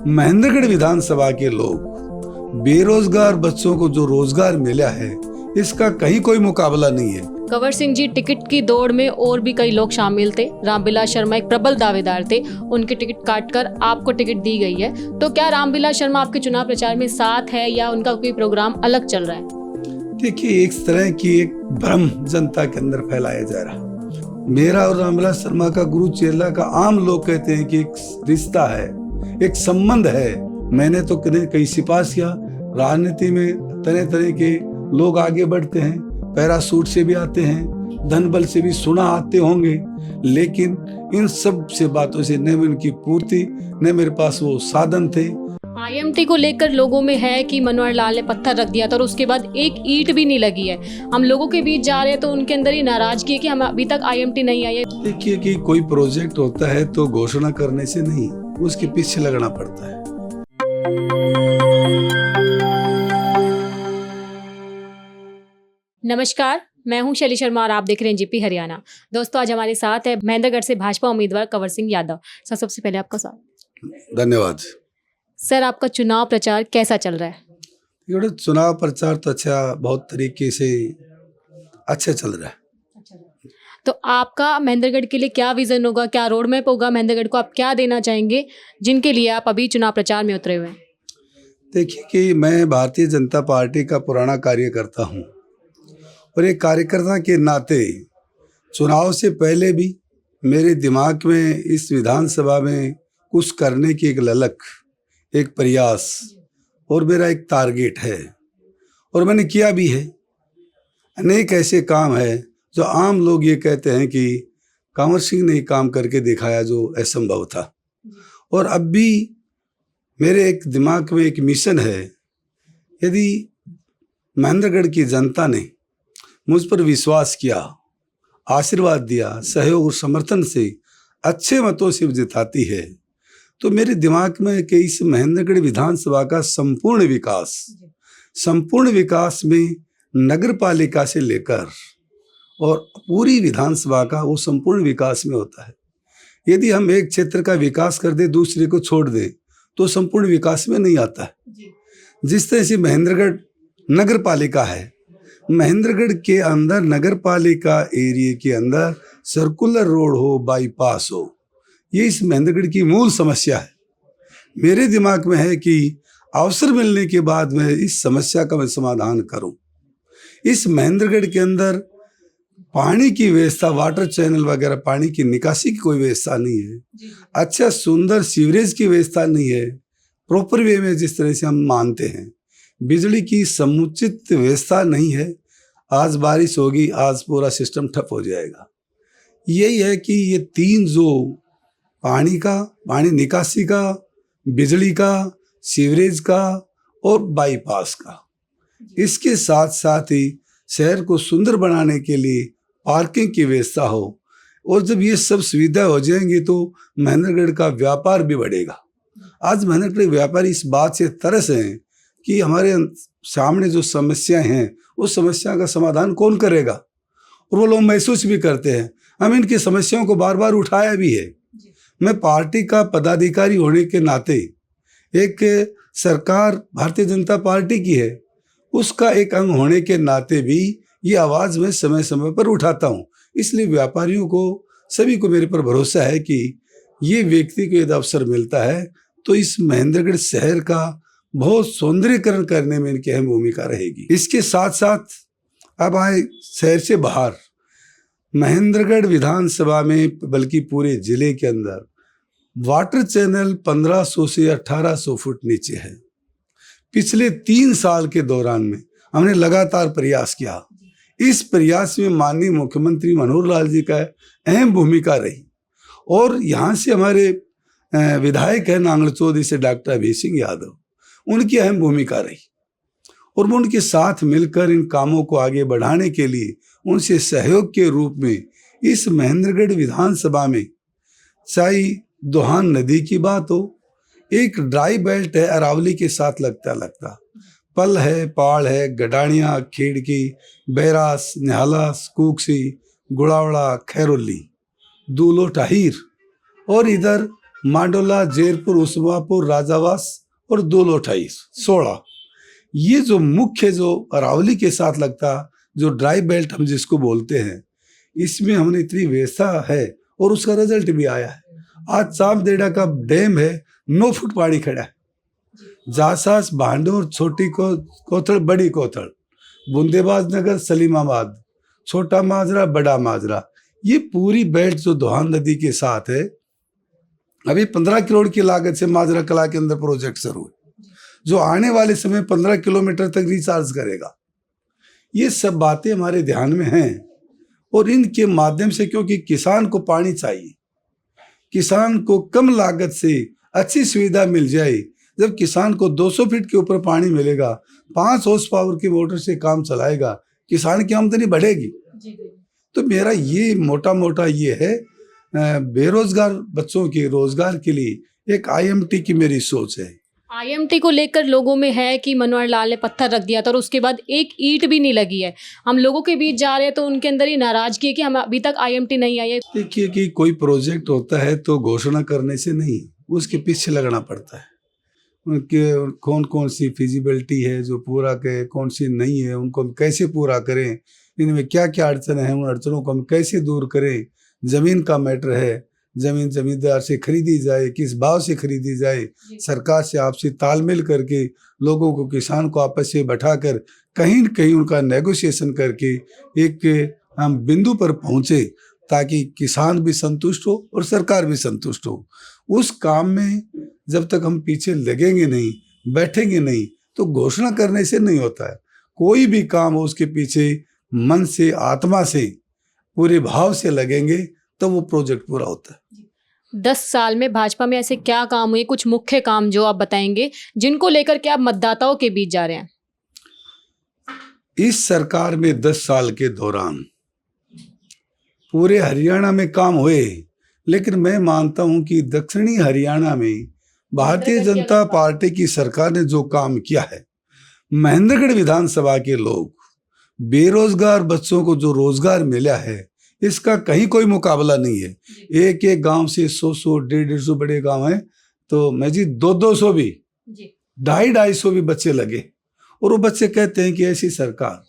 महेंद्रगढ़ विधानसभा के लोग बेरोजगार बच्चों को जो रोजगार मिला है इसका कहीं कोई मुकाबला नहीं है। कंवर सिंह जी, टिकट की दौड़ में और भी कई लोग शामिल थे। रामविलास शर्मा एक प्रबल दावेदार थे, उनकी टिकट काटकर आपको टिकट दी गई है। तो क्या रामविलास शर्मा आपके चुनाव प्रचार में साथ है या उनका कोई प्रोग्राम अलग चल रहा है? देखिए, एक तरह की एक भ्रम जनता के अंदर फैलाया जा रहा है। मेरा और रामविलास शर्मा का गुरु चेला का आम लोग कहते हैं कि एक रिश्ता है, एक संबंध है। मैंने तो कई सिपास किया। राजनीति में तरह तरह के लोग आगे बढ़ते हैं, पैरासूट से भी आते हैं, धन बल से भी सुना आते होंगे, लेकिन इन सब से बातों से न उनकी पूर्ति न मेरे पास वो साधन थे। आईएमटी को लेकर लोगों में है कि मनोहर लाल ने पत्थर रख दिया था और उसके बाद एक ईंट भी नहीं लगी है। हम लोगों के बीच जा रहे हैं तो उनके अंदर ही नाराजगी है कि हम अभी तक आईएमटी नहीं आई है। देखिए कि कोई प्रोजेक्ट होता है तो घोषणा करने से नहीं, उसके पीछे लगना पड़ता है। नमस्कार, मैं हूं शैली शर्मा और आप देख रहे हैं जीपी हरियाणा। दोस्तों, आज हमारे साथ है महेंद्रगढ़ से भाजपा उम्मीदवार कंवर सिंह यादव। सर, सबसे पहले आपका स्वागत। धन्यवाद। सर, आपका चुनाव प्रचार कैसा चल रहा है? ये चुनाव प्रचार तो बहुत तरीके से अच्छा चल रहा है। तो आपका महेंद्रगढ़ के लिए क्या विजन होगा, क्या रोड मैप होगा? महेंद्रगढ़ को आप क्या देना चाहेंगे जिनके लिए आप अभी चुनाव प्रचार में उतरे हुए हैं? देखिए कि मैं भारतीय जनता पार्टी का पुराना कार्यकर्ता हूँ और एक कार्यकर्ता के नाते चुनाव से पहले भी मेरे दिमाग में इस विधानसभा में कुछ करने की एक ललक, एक प्रयास और मेरा एक टारगेट है और मैंने किया भी है। अनेक ऐसे काम है जो आम लोग ये कहते हैं कि कंवर सिंह ने काम करके दिखाया जो असंभव था। और अब भी मेरे एक दिमाग में एक मिशन है। यदि महेंद्रगढ़ की जनता ने मुझ पर विश्वास किया, आशीर्वाद दिया, सहयोग और समर्थन से अच्छे मतों से जिताती है, तो मेरे दिमाग में कि इस महेंद्रगढ़ विधानसभा का संपूर्ण विकास में नगर पालिका से लेकर और पूरी विधानसभा का वो संपूर्ण विकास में होता है। यदि हम एक क्षेत्र का विकास कर दे, दूसरे को छोड़ दे, तो संपूर्ण विकास में नहीं आता है। जिस तरह से महेंद्रगढ़ नगर पालिका है, महेंद्रगढ़ के अंदर नगर पालिका एरिया के अंदर सर्कुलर रोड हो, बाईपास हो, ये इस महेंद्रगढ़ की मूल समस्या है। मेरे दिमाग में है कि अवसर मिलने के बाद मैं इस समस्या का मैं समाधान करूं। इस महेंद्रगढ़ के अंदर पानी की व्यवस्था, वाटर चैनल वगैरह, पानी की निकासी की कोई व्यवस्था नहीं है। अच्छा सुंदर सीवरेज की व्यवस्था नहीं है प्रॉपर वे में, जिस तरह से हम मानते हैं। बिजली की समुचित व्यवस्था नहीं है। आज बारिश होगी, आज पूरा सिस्टम ठप हो जाएगा। यही है कि ये तीन जो पानी निकासी का, बिजली का, सीवरेज का और बाईपास का, इसके साथ साथ ही शहर को सुंदर बनाने के लिए पार्किंग की व्यवस्था हो। और जब ये सब सुविधा हो जाएंगी तो महेंद्रगढ़ का व्यापार भी बढ़ेगा। आज महेंद्रगढ़ व्यापारी इस बात से तरस हैं कि हमारे सामने जो समस्याएं हैं उस समस्या का समाधान कौन करेगा, और वो लोग महसूस भी करते हैं। हम इनकी समस्याओं को बार बार उठाया भी है। मैं पार्टी का पदाधिकारी होने के नाते, एक सरकार भारतीय जनता पार्टी की है, उसका एक अंग होने के नाते भी ये आवाज़ मैं समय समय पर उठाता हूँ। इसलिए व्यापारियों को, सभी को मेरे पर भरोसा है कि ये व्यक्ति को यदि अवसर मिलता है तो इस महेंद्रगढ़ शहर का बहुत सौंदर्यीकरण करने में इनकी अहम भूमिका रहेगी। इसके साथ साथ अब आए शहर से बाहर, महेंद्रगढ़ विधानसभा में बल्कि पूरे जिले के अंदर वाटर चैनल 1500 से 1800 फुट नीचे है। पिछले 3 साल के दौरान में हमने लगातार प्रयास किया। इस प्रयास में माननीय मुख्यमंत्री मनोहर लाल जी का अहम भूमिका रही और यहाँ से हमारे विधायक है नांगल चौधरी से डॉक्टर अभय सिंह यादव, उनकी अहम भूमिका रही और मैं उनके साथ मिलकर इन कामों को आगे बढ़ाने के लिए उनसे सहयोग के रूप में इस महेंद्रगढ़ विधानसभा में, चाहे दोहान नदी की बात हो, एक ड्राई बेल्ट है अरावली के साथ लगता पल है, पहाड़ है, गडानिया, खेड़की, बैरास, निहालास, कुक्सी, गुड़ावड़ा, खैरोली, दूलो, टाहिर और इधर मांडोला, जयपुर, उस्मापुर, राजावास और दोलो 16। ये जो मुख्य जो अरावली के साथ लगता जो ड्राई बेल्ट हम जिसको बोलते हैं, इसमें हमने इतनी व्यवस्था है और उसका रिजल्ट भी आया है। आज चामदेड़ा का डैम है, 9 फुट पानी खड़ा है। जासास, भांडोर, छोटी कोथड़, बड़ी कोथड़, बुंदेबाज नगर, सलीमाबाद, छोटा माजरा, बड़ा माजरा, ये पूरी बेल्ट जो दोहान नदी के साथ है। अभी 15 करोड़ की लागत से माजरा कला के अंदर प्रोजेक्ट शुरू है, जो आने वाले समय 15 किलोमीटर तक रिचार्ज करेगा। ये सब बातें हमारे ध्यान में हैं और इनके माध्यम से, क्योंकि किसान को पानी चाहिए, किसान को कम लागत से अच्छी सुविधा मिल जाए। जब किसान को 200 फीट के ऊपर पानी मिलेगा, 5 हॉर्स पावर की मोटर से काम चलाएगा, किसान की आमदनी बढ़ेगी। तो मेरा ये मोटा ये है, बेरोजगार बच्चों के रोजगार के लिए एक IMT की मेरी सोच है। IMT को लेकर लोगों में है कि मनोहर लाल ने पत्थर रख दिया था और उसके बाद एक ईंट भी नहीं लगी है। हम लोगों के बीच जा रहे हैं तो उनके अंदर ये नाराजगी है कि हम अभी तक IMT नहीं आई है। देखिए कि कोई प्रोजेक्ट होता है तो घोषणा करने से नहीं, उसके पीछे लगना पड़ता है। उनके कौन कौन सी फिजिबिलिटी है जो पूरा के, कौन सी नहीं है, उनको हम कैसे पूरा करें, इनमें क्या क्या अड़चन है, उन अड़चनों को हम कैसे दूर करें। ज़मीन का मैटर है, ज़मीन ज़मींदार से खरीदी जाए, किस भाव से खरीदी जाए, सरकार से आपसी तालमेल करके लोगों को, किसान को आपस में बैठाकर कहीं न कहीं उनका नेगोशिएशन करके एक हम बिंदु पर पहुँचे ताकि किसान भी संतुष्ट हो और सरकार भी संतुष्ट हो। उस काम में जब तक हम पीछे लगेंगे नहीं, बैठेंगे नहीं, तो घोषणा करने से नहीं होता है। कोई भी काम हो उसके पीछे मन से, आत्मा से, पूरे भाव से लगेंगे तो वो प्रोजेक्ट पूरा होता है। 10 साल में भाजपा में ऐसे क्या काम हुए, कुछ मुख्य काम जो आप बताएंगे जिनको लेकर के आप मतदाताओं के बीच जा रहे हैं? इस सरकार में 10 साल के दौरान पूरे हरियाणा में काम हुए, लेकिन मैं मानता हूं कि दक्षिणी हरियाणा में भारतीय जनता पार्टी की सरकार ने जो काम किया है, महेंद्रगढ़ विधानसभा के लोग, बेरोजगार बच्चों को जो रोजगार मिला है, इसका कहीं कोई मुकाबला नहीं है। एक एक गांव से 100-100, 150-150 बड़े गांव हैं, तो मैं जी 200-200 भी, 250-250 भी बच्चे लगे। और वो बच्चे कहते हैं कि ऐसी सरकार,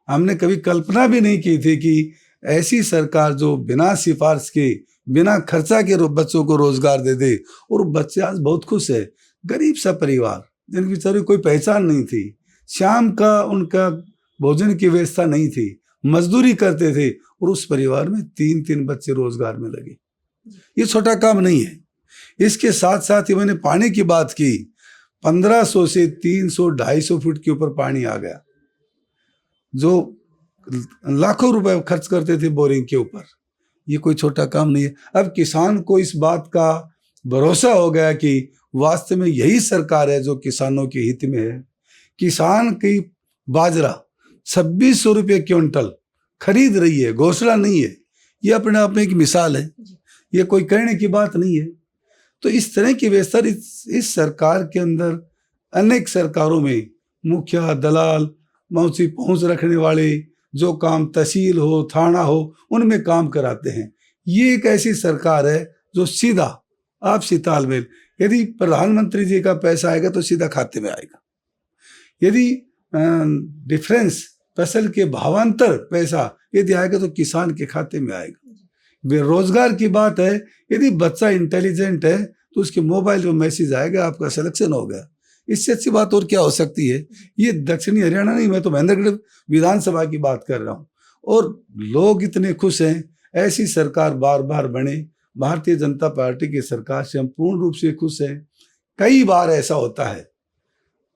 हमने कभी कल्पना भी नहीं की थी कि ऐसी सरकार जो बिना सिफारिश के, बिना खर्चा के बच्चों को रोजगार दे दे। और बच्चे आज बहुत खुश है। गरीब सा परिवार, जिनकी बेचारी कोई पहचान नहीं थी, शाम का उनका भोजन की व्यवस्था नहीं थी, मजदूरी करते थे, और उस परिवार में 3-3 बच्चे रोजगार में लगे। ये छोटा काम नहीं है। इसके साथ साथ ही मैंने पानी की बात की, 1500 से 300-250 फुट के ऊपर पानी आ गया, जो लाखों रुपए खर्च करते थे बोरिंग के ऊपर। ये कोई छोटा काम नहीं है। अब किसान को इस बात का भरोसा हो गया कि वास्तव में यही सरकार है जो किसानों के हित में है। किसान की बाजरा 2600 रुपये क्विंटल खरीद रही है, घोषणा नहीं है। ये अपने आप में एक मिसाल है, ये कोई कहने की बात नहीं है। तो इस तरह की व्यवस्था इस सरकार के अंदर, अनेक सरकारों में मुखिया, दलाल, मौसी पहुंच रखने वाले जो काम तहसील हो, थाना हो, उनमें काम कराते हैं। ये एक ऐसी सरकार है जो सीधा आपसी तालमेल, यदि प्रधानमंत्री जी का पैसा आएगा तो सीधा खाते में आएगा। यदि डिफरेंस फसल के भावांतर पैसा यदि आएगा तो किसान के खाते में आएगा। बेरोजगार की बात है, यदि बच्चा इंटेलिजेंट है तो उसके मोबाइल में मैसेज आएगा, आपका सिलेक्शन हो गया। इससे अच्छी बात और क्या हो सकती है। ये दक्षिणी हरियाणा नहीं, मैं तो महेंद्रगढ़ विधानसभा की बात कर रहा हूँ। और लोग इतने खुश हैं, ऐसी सरकार बार बार बने। भारतीय जनता पार्टी की सरकार से हम पूर्ण रूप से खुश हैं। कई बार ऐसा होता है,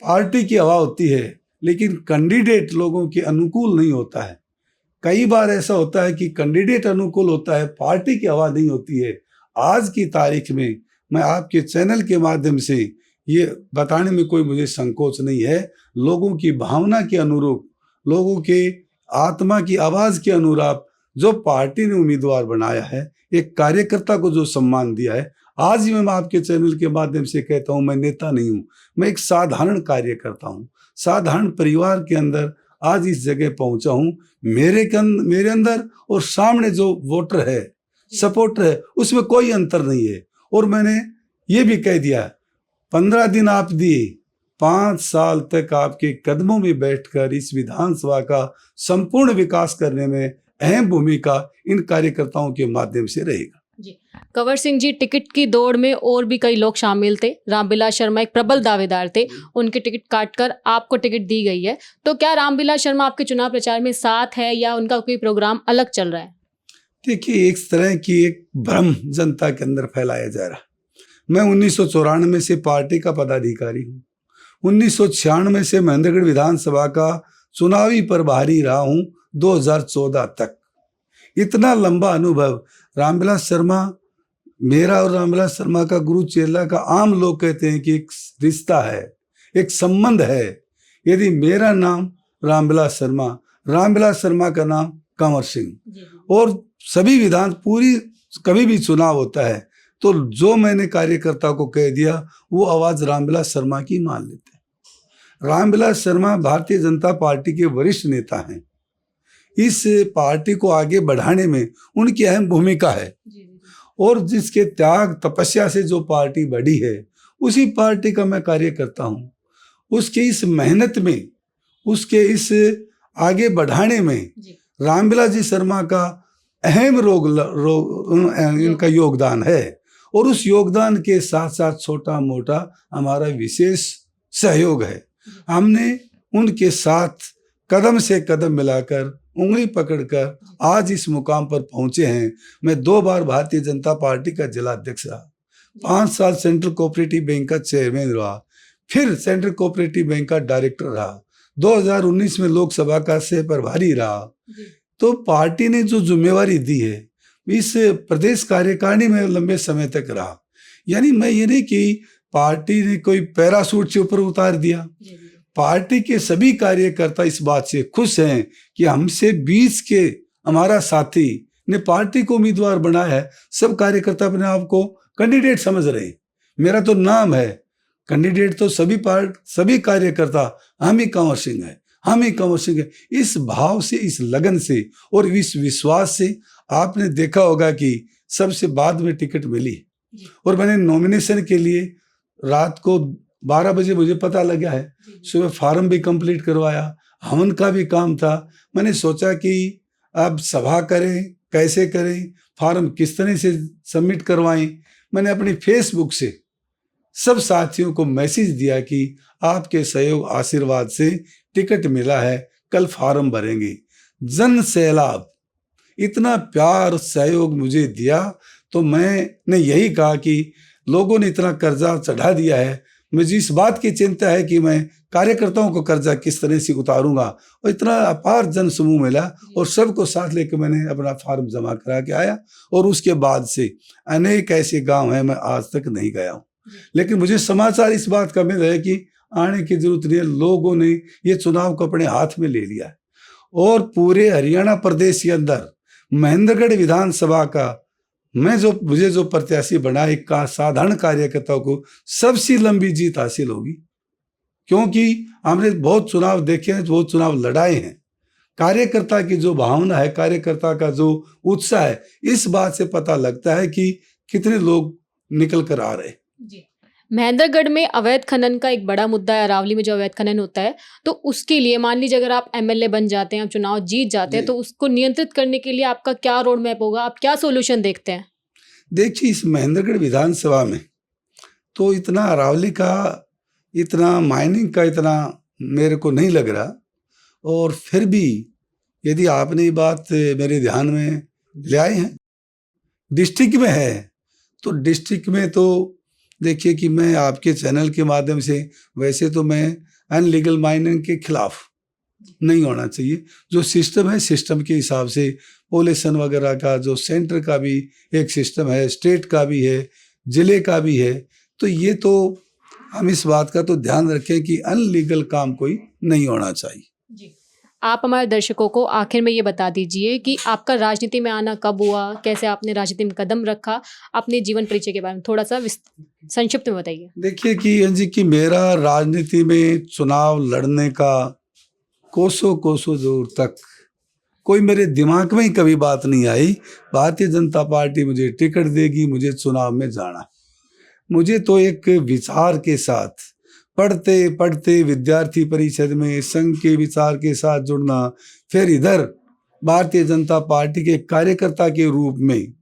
पार्टी की हवा होती है लेकिन कैंडिडेट लोगों के अनुकूल नहीं होता है। कई बार ऐसा होता है कि कैंडिडेट अनुकूल होता है, पार्टी की हवा नहीं होती है। आज की तारीख में मैं आपके चैनल के माध्यम से ये बताने में कोई मुझे संकोच नहीं है, लोगों की भावना के अनुरूप, लोगों के आत्मा की आवाज़ के अनुरूप जो पार्टी ने उम्मीदवार बनाया है, एक कार्यकर्ता को जो सम्मान दिया है, आज ही मैं आपके चैनल के माध्यम से कहता हूँ, मैं नेता नहीं हूँ, मैं एक साधारण कार्यकर्ता हूँ। साधारण परिवार के अंदर आज इस जगह पहुँचा हूँ। मेरे अंदर और सामने जो वोटर है, सपोर्टर है, उसमें कोई अंतर नहीं है। और मैंने ये भी कह दिया 15 दिन आप दिए, 5 साल तक आपके कदमों में बैठकर इस विधानसभा का संपूर्ण विकास करने में अहम भूमिका इन कार्यकर्ताओं के माध्यम से रहेगा। जी, कंवर सिंह जी, टिकट की दौड़ में और भी कई लोग शामिल थे। रामविलास शर्मा एक प्रबल दावेदार थे, उनकी टिकट काटकर आपको टिकट दी गई है। तो क्या रामविलास शर्मा आपके चुनाव प्रचार में साथ है या उनका कोई प्रोग्राम अलग चल रहा है? देखिए, एक तरह की एक भ्रम जनता के अंदर फैलाया जा रहा। मैं 1994 से पार्टी का पदाधिकारी हूँ। 1996 से महेंद्रगढ़ विधानसभा का चुनावी प्रभारी रहा हूँ 2014 तक। इतना लंबा अनुभव रामविलास शर्मा, मेरा और रामविलास शर्मा का गुरु चेला का आम लोग कहते हैं कि एक रिश्ता है, एक संबंध है। यदि मेरा नाम रामविलास शर्मा का नाम कंवर सिंह, और सभी विधान पूरी कभी भी चुनाव होता है तो जो मैंने कार्यकर्ता को कह दिया वो आवाज रामविलास शर्मा की मान लेते हैं। रामविलास शर्मा भारतीय जनता पार्टी के वरिष्ठ नेता हैं। इस पार्टी को आगे बढ़ाने में उनकी अहम भूमिका है, और जिसके त्याग तपस्या से जो पार्टी बढ़ी है उसी पार्टी का मैं कार्यकर्ता हूँ। उसके इस मेहनत में, उसके इस आगे बढ़ाने में रामविलास जी शर्मा का अहम इनका योगदान है, और उस योगदान के साथ साथ छोटा मोटा हमारा विशेष सहयोग है। हमने उनके साथ कदम से कदम मिलाकर, उंगली पकड़कर आज इस मुकाम पर पहुंचे हैं। मैं 2 बार भारतीय जनता पार्टी का जिला अध्यक्ष रहा, 5 साल सेंट्रल कोऑपरेटिव बैंक का चेयरमैन रहा, फिर सेंट्रल कोऑपरेटिव बैंक का डायरेक्टर रहा, 2019 में लोकसभा का सह प्रभारी रहा। तो पार्टी ने जो जिम्मेवारी दी है, इस प्रदेश कार्यकारिणी में लंबे समय तक रहा। यानी मैं ये नहीं कि पार्टी ने कोई पैराशूट से ऊपर उतार दिया। पार्टी के सभी कार्यकर्ता इस बात से खुश हैं कि हमसे बीच के हमारा साथी ने पार्टी को उम्मीदवार बनाया है। सब कार्यकर्ता अपने आप को कैंडिडेट समझ रहे हैं। मेरा तो नाम है, कैंडिडेट तो सभी कार्यकर्ता हम ही कंवर सिंह है, हम ही कंवर सिंह है। इस भाव से, इस लगन से और इस विश्वास से आपने देखा होगा कि सबसे बाद में टिकट मिली, और मैंने नॉमिनेशन के लिए रात को 12 बजे मुझे पता लगा है, सुबह फार्म भी कंप्लीट करवाया, हवन का भी काम था। मैंने सोचा कि अब सभा करें, कैसे करें, फार्म किस तरह से सबमिट करवाएं। मैंने अपनी फेसबुक से सब साथियों को मैसेज दिया कि आपके सहयोग आशीर्वाद से टिकट मिला है, कल फार्म भरेंगे। जन सैलाब इतना प्यार सहयोग मुझे दिया, तो मैंने यही कहा कि लोगों ने इतना कर्जा चढ़ा दिया है, मुझे इस बात की चिंता है कि मैं कार्यकर्ताओं को कर्जा किस तरह से उतारूंगा। और इतना अपार जन समूह मिला, और सबको साथ लेकर मैंने अपना फार्म जमा करा के आया। और उसके बाद से अनेक ऐसे गांव हैं मैं आज तक नहीं गया हूँ, लेकिन मुझे समाचार इस बात का मिल रहा है कि आने की जरूरत नहीं है। लोगों ने ये चुनाव को अपने हाथ में ले लिया है, और पूरे हरियाणा प्रदेश के अंदर महेंद्रगढ़ विधानसभा का मुझे जो प्रत्याशी बना, एक साधारण कार्यकर्ताओं को सबसे लंबी जीत हासिल होगी, क्योंकि हमने बहुत चुनाव देखे हैं, बहुत चुनाव लड़ाए हैं। कार्यकर्ता की जो भावना है, कार्यकर्ता का जो उत्साह है, इस बात से पता लगता है कि कितने लोग निकल कर आ रहे हैं। महेंद्रगढ़ में अवैध खनन का एक बड़ा मुद्दा है। अरावली में जो अवैध खनन होता है, तो उसके लिए मान लीजिए अगर आप एमएलए बन जाते हैं, आप चुनाव जीत जाते हैं, तो उसको नियंत्रित करने के लिए आपका क्या रोड मैप होगा, आप क्या सोल्यूशन देखते हैं? देखिए, इस महेंद्रगढ़ विधानसभा में तो इतना अरावली का, इतना माइनिंग का इतना मेरे को नहीं लग रहा। और फिर भी यदि आपने ये बात मेरे ध्यान में ले आए हैं, डिस्ट्रिक्ट में है, तो डिस्ट्रिक्ट में तो देखिए कि मैं आपके चैनल के माध्यम से, वैसे तो मैं अनलीगल माइनिंग के खिलाफ नहीं होना चाहिए। जो सिस्टम है, सिस्टम के हिसाब से पॉल्यूशन वगैरह का जो सेंटर का भी एक सिस्टम है, स्टेट का भी है, जिले का भी है, तो ये तो हम इस बात का तो ध्यान रखें कि अनलीगल काम कोई नहीं होना चाहिए। जी, आप हमारे दर्शकों को आखिर में ये बता दीजिए कि आपका राजनीति में आना कब हुआ, कैसे आपने राजनीति में कदम रखा, अपने जीवन परिचय के बारे में थोड़ा सा संक्षिप्त में बताइए। देखिए कि मेरा राजनीति में चुनाव लड़ने का कोसों दूर तक कोई मेरे दिमाग में ही कभी बात नहीं आई। भारतीय जनता पार्टी मुझे टिकट देगी, मुझे चुनाव में जाना। मुझे तो एक विचार के साथ पढ़ते पढ़ते विद्यार्थी परिषद में संघ के विचार के साथ जुड़ना, फिर इधर भारतीय जनता पार्टी के कार्यकर्ता के रूप में,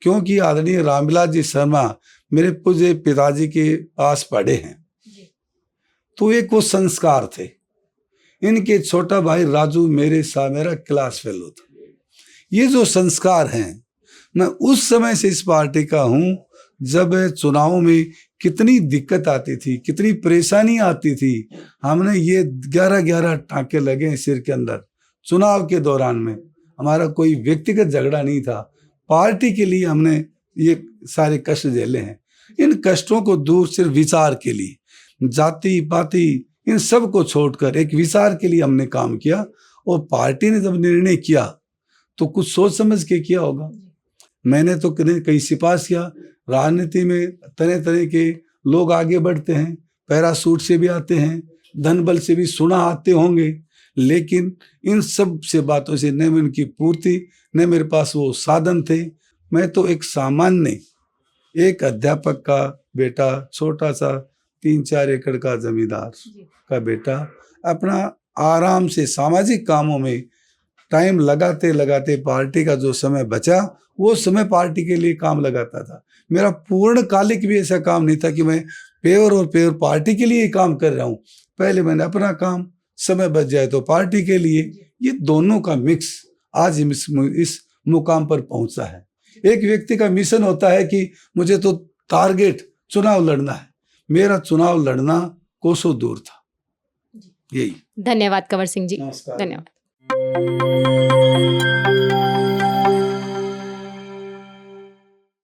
क्योंकि आदरणीय रामविलास जी शर्मा मेरे पूज्य पिताजी के पास पढ़े हैं, तो एक वो संस्कार थे। इनके छोटा भाई राजू मेरा क्लास फेलो था। ये जो संस्कार हैं, मैं उस समय से इस पार्टी का हूँ जब चुनाव में कितनी दिक्कत आती थी, कितनी परेशानी आती थी। हमने ये 11 टाँके लगे हैं सिर के अंदर चुनाव के दौरान में। हमारा कोई व्यक्तिगत झगड़ा नहीं था, पार्टी के लिए हमने ये सारे कष्ट झेले हैं। इन कष्टों को दूर सिर्फ विचार के लिए, जाति पाति इन सब को छोड़कर एक विचार के लिए हमने काम किया। और पार्टी ने जब निर्णय किया तो कुछ सोच समझ के किया होगा। मैंने तो कहीं सिफारिश किया। राजनीति में तरह तरह के लोग आगे बढ़ते हैं, पैरासूट से भी आते हैं, धन बल से भी सुना आते होंगे, लेकिन इन सब से बातों से न उनकी पूर्ति, न मेरे पास वो साधन थे। मैं तो एक सामान्य एक अध्यापक का बेटा, छोटा सा 3-4 एकड़ का जमींदार का बेटा, अपना आराम से सामाजिक कामों में टाइम लगाते लगाते पार्टी का जो समय बचा वो समय पार्टी के लिए काम लगाता था। मेरा पूर्णकालिक भी ऐसा काम नहीं था कि मैं प्योर पार्टी के लिए काम कर रहा हूँ। पहले मैंने अपना काम, समय बच जाए तो पार्टी के लिए, ये दोनों का मिक्स आज इस मुकाम पर पहुंचा है। एक व्यक्ति का मिशन होता है कि मुझे तो टारगेट चुनाव लड़ना है, मेरा चुनाव लड़ना कोसों दूर था। यही। धन्यवाद कंवर सिंह जी, नमस्कार। धन्यवाद।